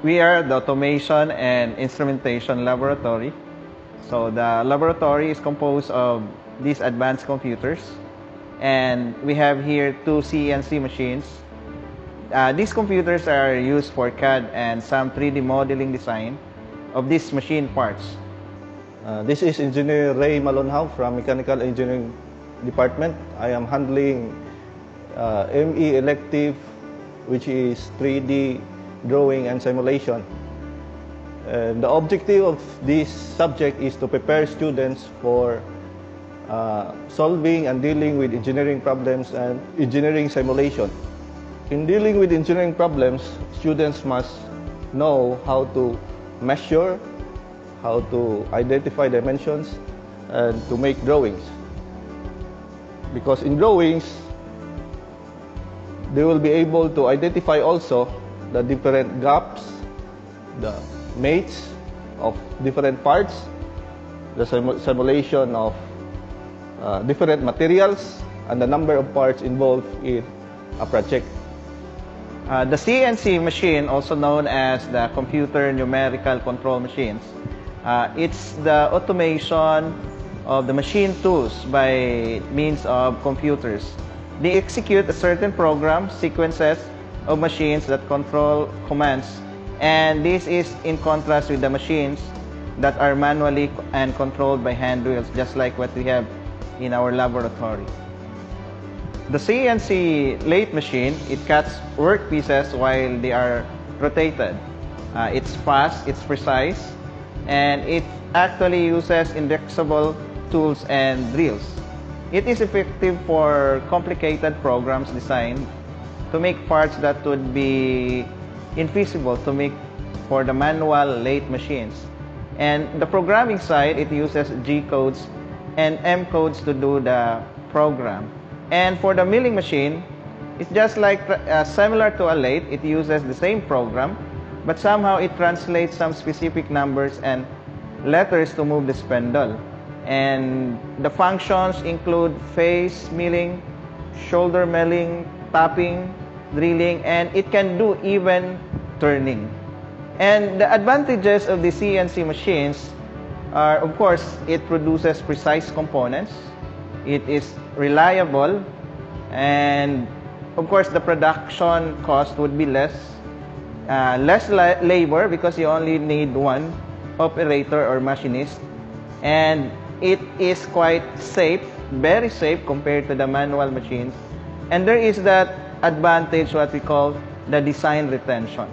We are the Automation and Instrumentation Laboratory. So the laboratory is composed of these advanced computers, and we have here two CNC machines. These computers are used for CAD and some 3D modeling design of these machine parts. This is Engineer Ray Malonhaw from Mechanical Engineering Department. I am handling ME elective, which is 3D drawing and simulation. The objective of this subject is to prepare students for solving and dealing with engineering problems and engineering simulation. In dealing with engineering problems, students must know how to measure, how to identify dimensions, and to make drawings. Because in drawings, they will be able to identify also the different gaps, the mates of different parts, the simulation of different materials, and the number of parts involved in a project. The CNC machine, also known as the computer numerical control machines, it's the automation of the machine tools by means of computers. They execute a certain program, sequences of machines that control commands, and this is in contrast with the machines that are manually and controlled by hand wheels, just like what we have in our laboratory. The CNC lathe machine, it cuts work pieces while they are rotated. It's fast, it's precise, and it actually uses indexable tools and drills. It is effective for complicated programs designed to make parts that would be infeasible to make for the manual lathe machines. And the programming side, it uses G codes and M codes to do the program. And for the milling machine, it's just like similar to a lathe. It uses the same program, but somehow it translates some specific numbers and letters to move the spindle. And the functions include face milling, shoulder milling, tapping, drilling, and it can do even turning. And the advantages of the CNC machines are, of course, it produces precise components, it is reliable, and of course the production cost would be less labor because you only need one operator or machinist, and it is quite safe, very safe compared to the manual machines. And there is that advantage, what we call the design retention.